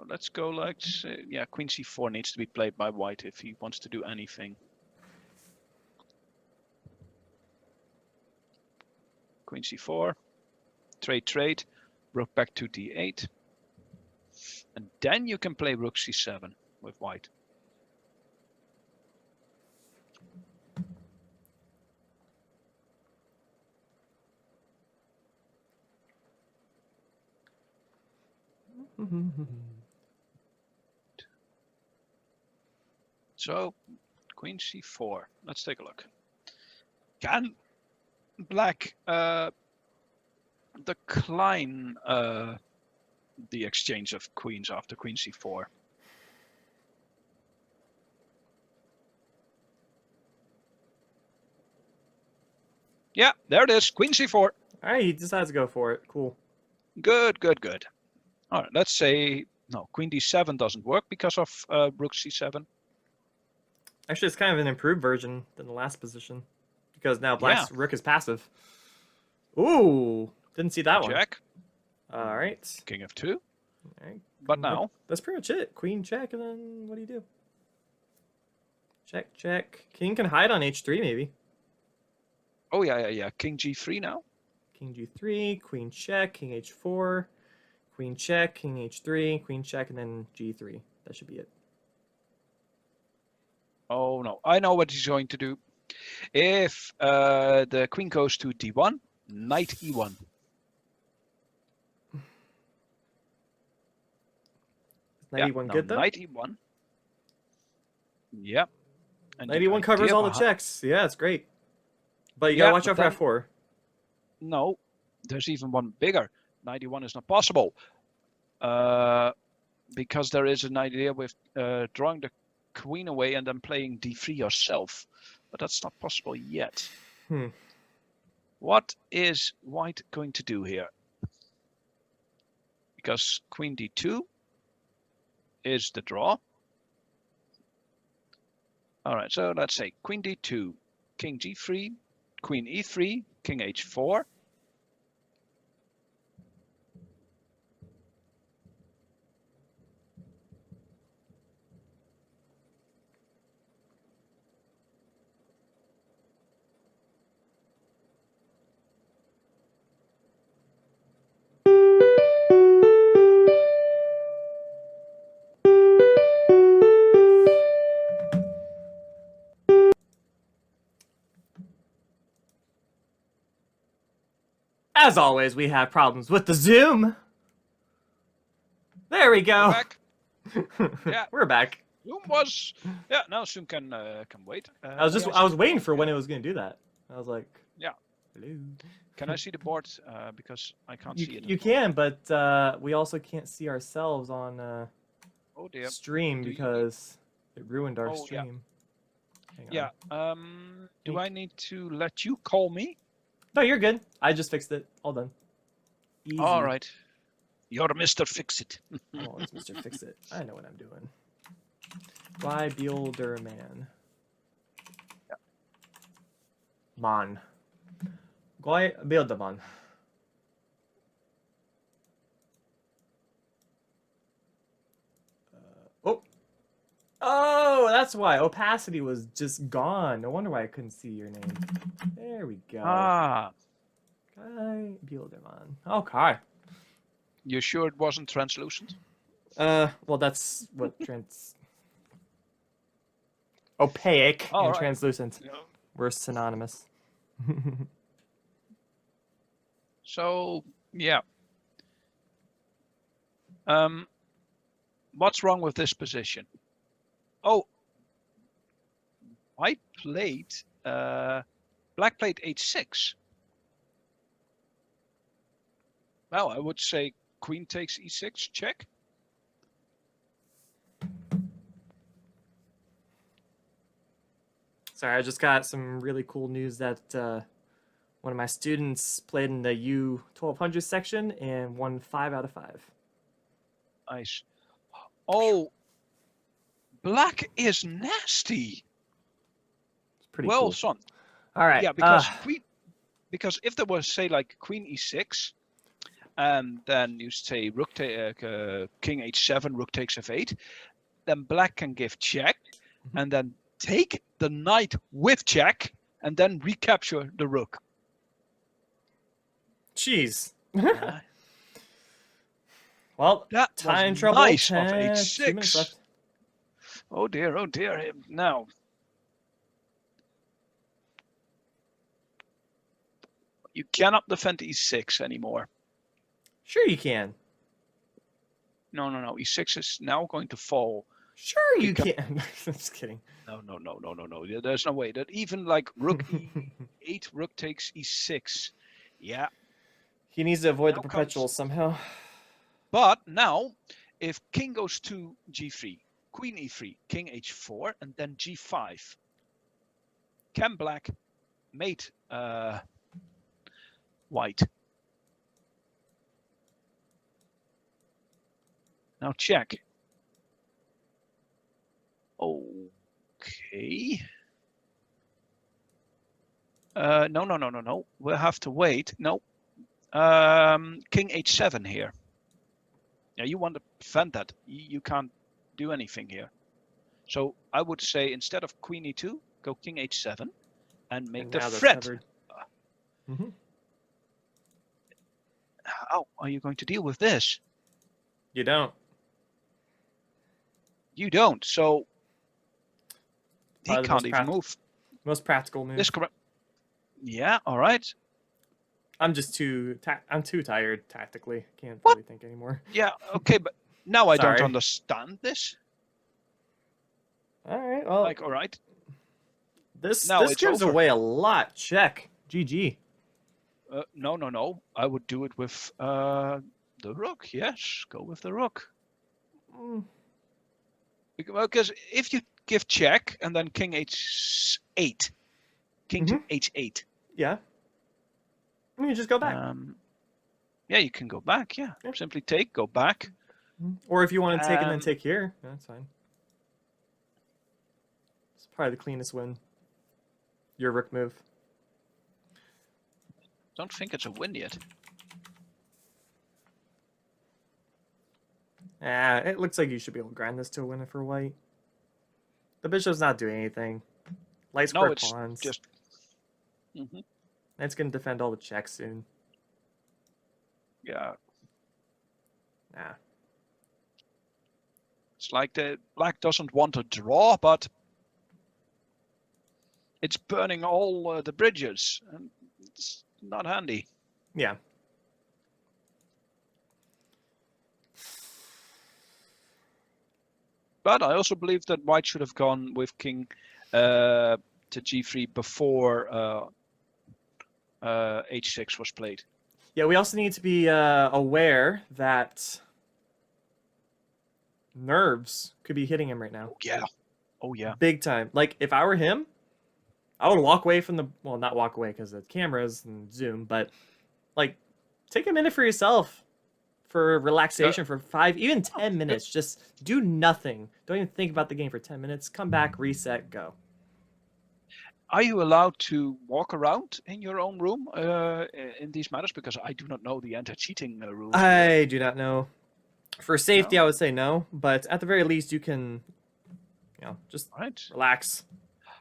Let's go like, yeah, queen c4 needs to be played by white if he wants to do anything. Queen c4, trade, rook back to d8. And then you can play rook c7 with white. So, queen c4. Let's take a look. Can black decline the exchange of queens after queen c4? Yeah, there it is. Queen c4. All right, he decides to go for it. Cool. Good. All right, let's say no. Queen d7 doesn't work because of rook c7. Actually, it's kind of an improved version than the last position because now black's rook is passive. Ooh, didn't see that one. Check. All right. King f2. All right. But now, That's pretty much it. Queen check, and then what do you do? Check. King can hide on h3 maybe. oh yeah. King g3 now. King g3, queen check, king h4, queen check, king h3, queen check, and then g3. That should be it. Oh no, I know what he's going to do. If the queen goes to d1, knight e1. Knight e1 good though? Knight e1. Yeah. And Knight the e1 covers idea all the behind- checks. Yeah, it's great. But you gotta watch out but for f4. No, there's even one bigger. Knight e1 is not possible. Because there is an idea with drawing the queen away and then playing d3 yourself. But that's not possible yet. What is white going to do here? Because queen d2 is the draw. All right, so let's say queen d2, king g3, queen e3, king h4. As always, we have problems with the Zoom. There we go. Back. Yeah. We're back. Zoom was. Yeah. Now Zoom can wait. I was waiting for when it was going to do that. I was like, Yeah. hello. Can I see the board? Because I can't see it. You can, but we also can't see ourselves on Oh dear. stream Do you- because it ruined our Oh, yeah. stream. Hang on. Yeah. Do I need to let you call me? No, you're good. I just fixed it. All done. Easy. All right. You're Mr. Fix It. I'm always Mr. Fix It. I know what I'm doing. Why builder man? Man. Why builder man? Oh, that's why opacity was just gone. No wonder why I couldn't see your name. There we go. Ah. Guy Bielderman. Okay. You sure it wasn't translucent? Well, that's what opaque All and right. translucent Yeah. were synonymous. So yeah. What's wrong with this position? Oh, white played black played h6. Well, I would say queen takes e6, check. Sorry, I just got some really cool news that one of my students played in the U1200 section and won 5 out of 5. Nice. Oh, black is nasty. It's pretty Well, cool. son. All right. Yeah, because if there was say like queen e6, and then you say rook king h7, rook takes f8, then black can give check, and then take the knight with check, and then recapture the rook. Jeez. Uh, Well, that time was trouble. nice of 2 minutes h6. left. Oh dear, oh dear. Now, you cannot defend e6 anymore. Sure you can. No, no, no. E6 is now going to fall. Sure you Because- can. I'm just kidding. No, no, no, no, no, no. There's no way that even like rook e8, rook takes e6. Yeah, He needs to avoid Now the perpetual comes- somehow. but now if king goes to g3, queen e3, king h4, and then g5, can black mate white? Now check. Okay. No, no, no, no, no. We'll have to wait. No. King h7 here. Yeah, you want to defend that. You can't do anything here. So I would say instead of queen e2, go king h7 and make And the now that's threat. covered. Mhm. How are you going to deal with this? You don't. You don't. So he Probably the can't most even move. Most practical move. This correct. Yeah. All right. I'm just I'm too tired tactically. Can't What? really think anymore. Yeah. Okay. But now I don't Sorry. understand this. All right. Well, Like, all right. this now it's gives over. away a lot. Check. GG. No, no, no. I would do it with the rook. Yes, go with the rook. Mm, Because if you give check and then king h8, king to h8. yeah. And you just go back. Yeah, you can go back. Yeah. Yeah. Simply take, go back. Or if you want to take and then Um, take here, that's fine. It's probably the cleanest win. Your rook move. Don't think it's a win yet. It looks like you should be able to grind this to a win for white. The bishop's not doing anything. Light No, square it's pawns. just. hmm It's going to defend all the checks soon. Yeah. Nah. It's like the black doesn't want to draw, but it's burning all the bridges, and it's not handy. Yeah. But I also believe that white should have gone with king to g3 before h6 was played. Yeah, we also need to be aware that nerves could be hitting him right now. Yeah. Oh yeah. Big time. Like, if I were him, I would walk away from the... Well, not walk away because of cameras and Zoom, but, like, take a minute for yourself for relaxation for 5, even 10 minutes. Just do nothing. Don't even think about the game for 10 minutes. Come back, reset, go. Are you allowed to walk around in your own room in these matters? Because I do not know the anti-cheating rules. I do not know. For safety, No? I would say no, but at the very least, you can, just Right. relax,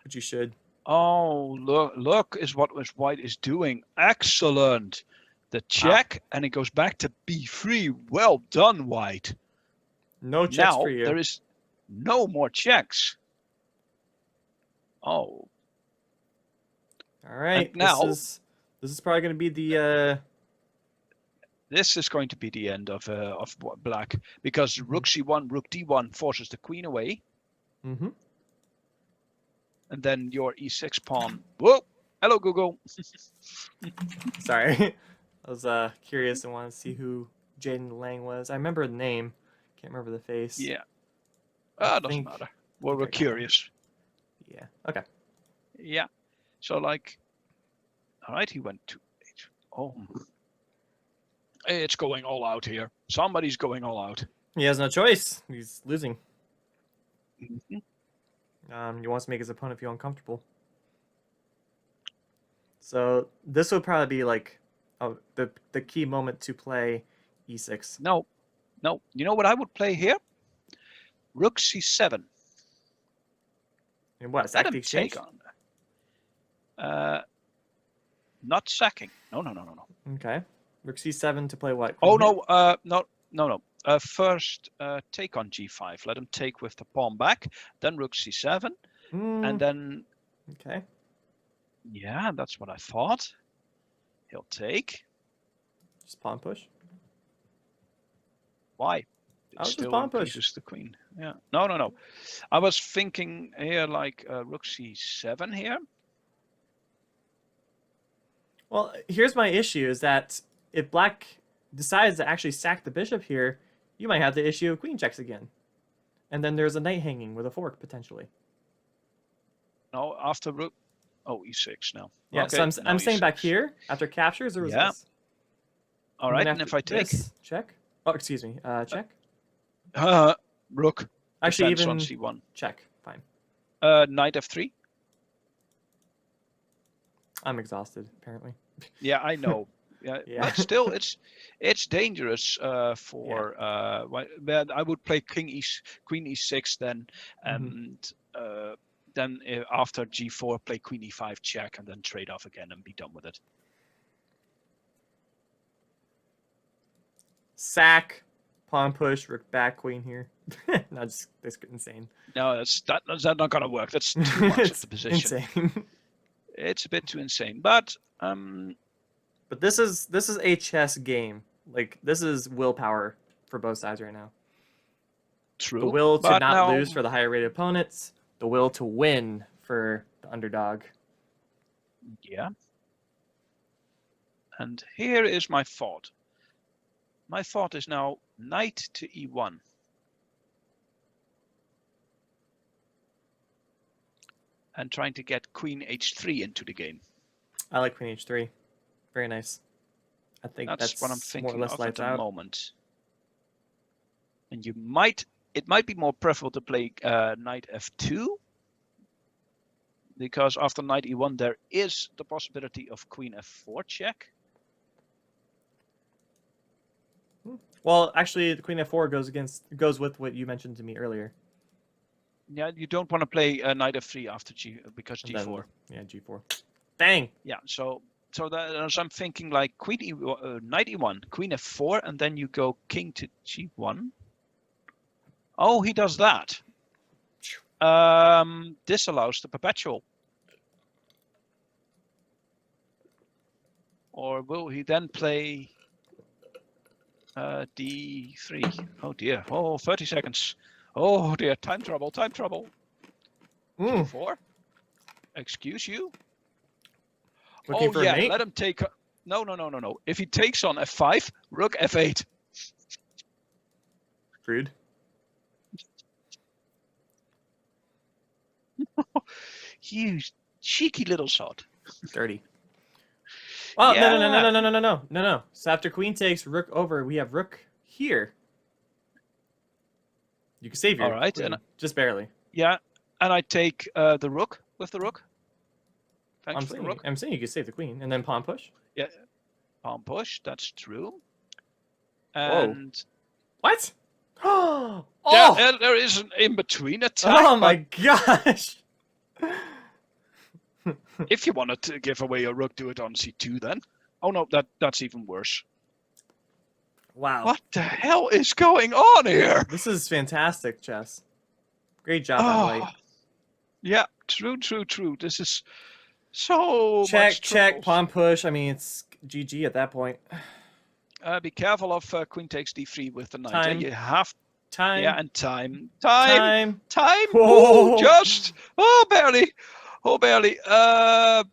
which you should. Oh, look is what white is doing. Excellent. The check, and it goes back to b3. Well done, white. No checks Now for you. there is no more checks. Oh. All right. And now this is probably going to be the. This is going to be the end of black, because rook c1, rook d1 forces the queen away, Mm-hmm. and then your e6 pawn. Whoa! Hello, Google. Sorry, I was curious and wanted to see who Jaden Lang was. I remember the name, can't remember the face. Yeah. I Doesn't think- matter. Well, I we're got it. curious. Yeah. Okay. Yeah. So like, all right, he went to h. Oh. It's going all out here. Somebody's going all out. He has no choice. He's losing. Mhm. He wants to make his opponent feel uncomfortable. So this would probably be like the key moment to play e6. No. You know what I would play here? Rook c7. And what? Let Sack him the exchange? take on. Not sacking. No. Okay. Rook c7 to play what? Oh Queen here? no. First, take on g5. Let him take with the pawn back. Then rook c7, and then Okay. yeah, that's what I thought. He'll take. Just pawn push. Why? I was just Still pawn push. increases the queen. Yeah. No. I was thinking here like rook c7 here. Well, here's my issue: is that if black decides to actually sack the bishop here, you might have the issue of queen checks again, and then there's a knight hanging with a fork potentially. No, after rook. Oh, e6 now. Yeah. Okay, So now I'm saying back e6. here after captures there was Yeah. this. All right, and if I take check. Oh, excuse me. Check. rook. Actually, defense even on c1. check. Fine. Knight f3. I'm exhausted apparently. Yeah, I know. Yeah, Yeah. but still, it's dangerous for. But I would play queen e6 then, and then after g4 play queen e5 check, and then trade off again and be done with it. Sack, pawn push, rook back, queen here. No, just that's insane. No, that's not gonna work. That's too much of the position. Insane. It's a bit too insane. But But this is a chess game. Like, this is willpower for both sides right now. true. The will to but not now, lose for the higher rated opponents. The will to win for the underdog. Yeah. And here is my thought. My thought is now knight to e1. And trying to get queen h3 into the game. I like queen h3. Very nice. I think that's what I'm more thinking or less of at lights the out. moment. And it might be more preferable to play knight f2. Because after knight e1 there is the possibility of queen f4 check. Well, actually, the queen f4 goes with what you mentioned to me earlier. Yeah, you don't want to play knight f3 after because And then- g4. yeah, g4. Dang. Yeah, so I'm thinking like knight e1, queen f4, and then you go king to g1. Oh, he does that. This allows the perpetual. Or will he then play d3? Oh dear. Oh, 30 seconds. Oh dear, time trouble, time trouble. Mm, G4. Excuse you. looking Oh for a yeah, mate. let him take. No. If he takes on f5, rook f8. Rude. You cheeky little sod. Dirty. Oh, Yeah. no. So after queen takes, rook over, we have rook here. You can save your All right, queen, and just barely. yeah, and I take the rook with the rook. Thanks for the rook. I'm saying you can save the queen and then pawn push. Yeah, pawn push. That's true. Whoa. And What? Oh! there is an in-between attack. Oh my gosh! If you wanted to give away a rook, do it on c2 then. Oh no, that's even worse. Wow. What the hell is going on here? This is fantastic chess. Great job on white. Yeah, true. This is so Check, much trouble. pawn push. I mean, it's GG at that point. Be careful of queen takes d3 with the knight. Time. You have Time. yeah, and time. Whoa. Ooh, just barely. I'm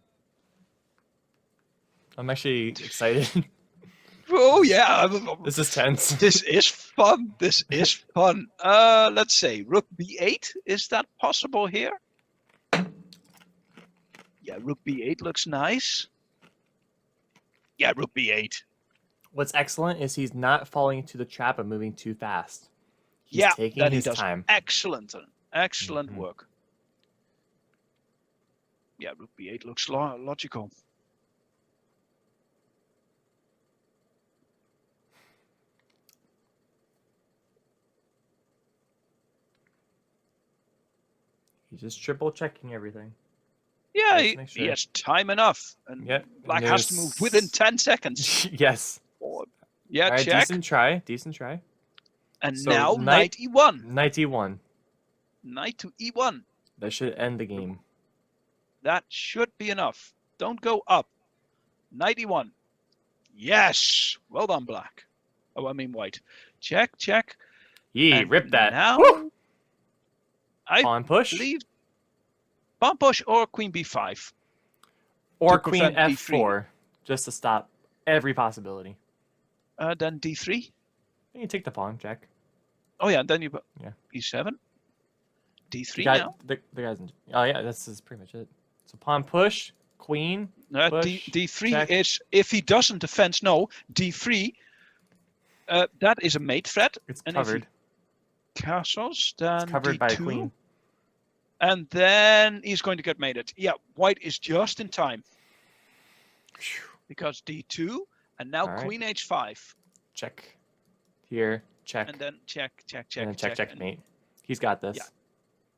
actually excited. Oh yeah. This is tense. This is fun. Let's say rook b8. Is that possible here? Yeah, rook b8 looks nice. Yeah, rook b8. What's excellent is he's not falling into the trap of moving too fast. He's Yeah, taking that his he does time. excellent Mhm. work. Yeah, rook b8 looks logical. He's just triple checking everything. Yeah, Let's he make sure. has time enough. And Yep. black and has to move within 10 seconds. Yes. Yeah, All right, check. decent try. And So now knight- knight e1. Knight e1. Knight to e1. That should end the game. That should be enough. Don't go up. Knight e1. Yes. Well done, black. Oh, I mean white. Check. Yee, And rip that. Now, Woo! I Pawn push. believe pawn push or queen b5. Or to queen prevent f4. Just to stop every possibility. Then d3. And you take the pawn, check. Oh yeah, then you Yeah. e7. D3 The guy, now. the guy's in, oh yeah, this is pretty much it. So pawn push, queen, push, D3 check. is if he doesn't defend. No, D3. That is a mate threat. It's And covered. If he castles, then It's covered D2, by a queen. and then he's going to get mated. Yeah, white is just in time Phew. because D2, and now All right. queen h5, Check. Here, check. and then check. And then check, and mate. He's got this. Yeah,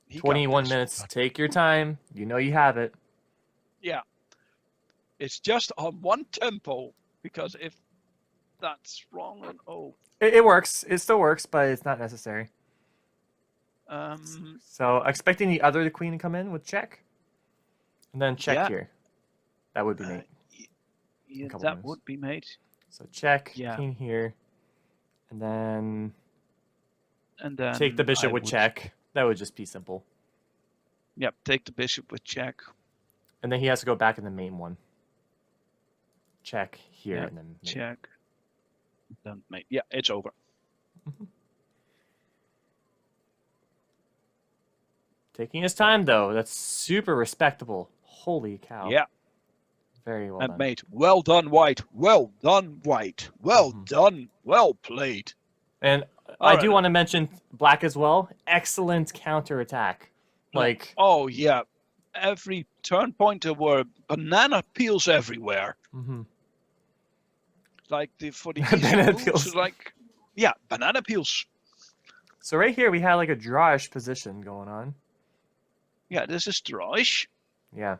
he got 21 this. minutes. Take your time. You know you have it. Yeah, it's just on one tempo because if that's wrong, then It works. It still works, but it's not necessary. So expecting the other queen to come in with check, and then check Yeah. here. That would be mate. yeah, couple that moves. would be made. So check, Yeah. king here, and then And then take the bishop I with would- check. That would just be simple. Yep, take the bishop with check. And then he has to go back in the main one. Check here, Yeah, and then mate. Check. Then mate. Yeah, it's over. Mhm. Taking his time though. That's super respectable. Holy cow. Yeah, Very well and done. mate. Well done, white. Well done, white. Well Mhm. done. Well played. And All I right. do want to mention black as well. Excellent counterattack. Like Oh yeah, every turn point there were banana peels everywhere. mhm. Like for the Banana easy peels. moves, like yeah, banana peels. So right here we had like a drawish position going on. Yeah, this is drawish. Yeah.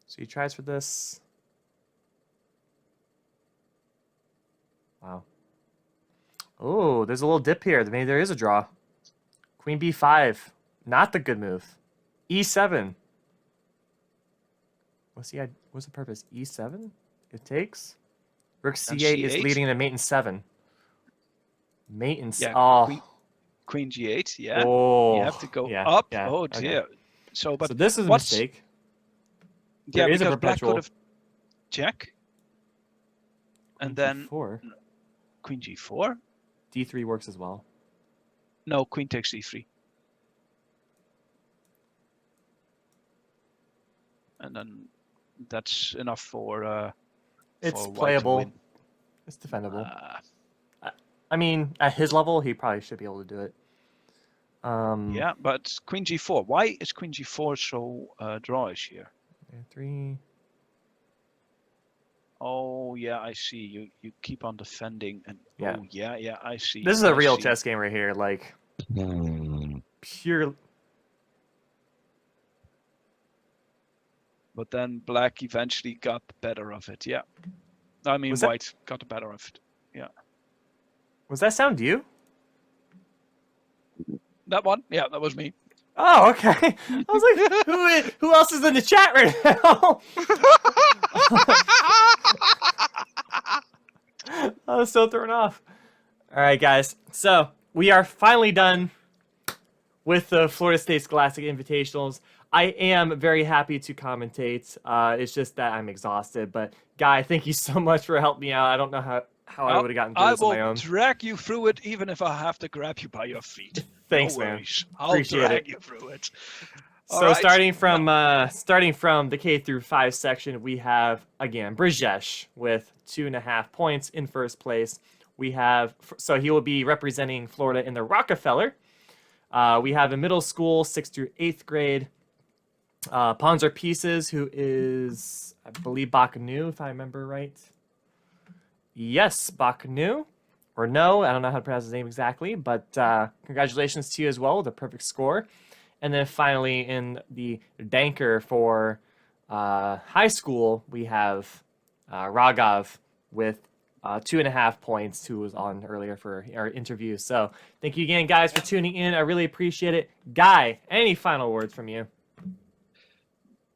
So he tries for this. Wow. Oh, there's a little dip here. Maybe there is a draw. Queen b5. Not the good move. e7. What's the purpose? e7? It takes? Rook And c8 is C8? leading to mate in 7. Mate in Yeah, oh. queen- Queen G8. Yeah. Oh, You have to go yeah, up. yeah, Oh okay. dear. So, but So this is a what's mistake. yeah, There is a because black perpetual. could have check, and then G4. Queen G4. D3 works as well. No, Queen takes D3. And then that's enough for It's white to playable. win. It's defendable. Uh, I mean, at his level, he probably should be able to do it. yeah, but Queen G4. Why is Queen G4 so drawish here? 3. Oh yeah, I see. You keep on defending, and Yeah. oh yeah, I see. This is a I real see. chess game right here. Like pure. But then black eventually got the better of it. Yeah, I mean Was that- white got the better of it. Yeah, Was that sound you? that one. Yeah, that was me. Oh, okay. I was like, who else is in the chat right now? I was so thrown off. All right, guys. So we are finally done with the Florida State Scholastic Invitationals. I am very happy to commentate. It's just that I'm exhausted. But Guy, thank you so much for helping me out. I don't know how I would have gotten through I this on my will own. drag you through it, even if I have to grab you by your feet. Thanks, no man. worries. I'll Appreciate drag it. you through it. So All right. starting from the K through 5 section, we have again Brejesh with 2.5 points in first place. We have he will be representing Florida in the Rockefeller. We have in middle school 6th through 8th grade. Pawns Are Pieces, who is I believe Bach Nu, if I remember right. Yes, Bach Nu. Or no, I don't know how to pronounce his name exactly, but congratulations to you as well with a perfect score. And then finally, in the Denker for high school, we have Raghav with 2.5 points, who was on earlier for our interview. So thank you again, guys, for tuning in. I really appreciate it. Guy, any final words from you?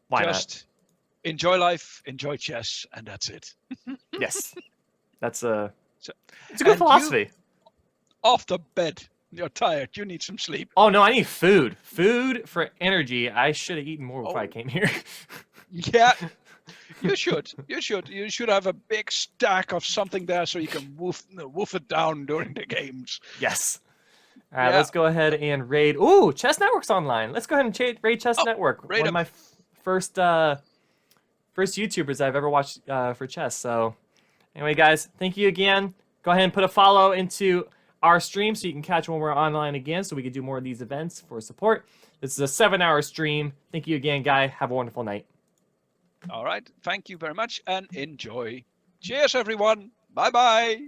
Why Just enjoy life, enjoy chess, and that's it. not? Yes. It's a good and philosophy. Off the bed. You're tired. You need some sleep. Oh, no, I need food. Food for energy. I should have eaten more before I Oh. came here. Yeah. You should. You should have a big stack of something there so you can woof it down during the games. Yes. All right, Yeah. let's go ahead and raid. Ooh, Chess Network's online. Let's go ahead and raid Chess Network. raid One of him. my first YouTubers I've ever watched for chess. So anyway, guys, thank you again. Go ahead and put a follow into our stream so you can catch when we're online again so we can do more of these events for support. This is a 7-hour stream. Thank you again, Guy. Have a wonderful night. All right. Thank you very much and enjoy. Cheers, everyone. Bye-bye.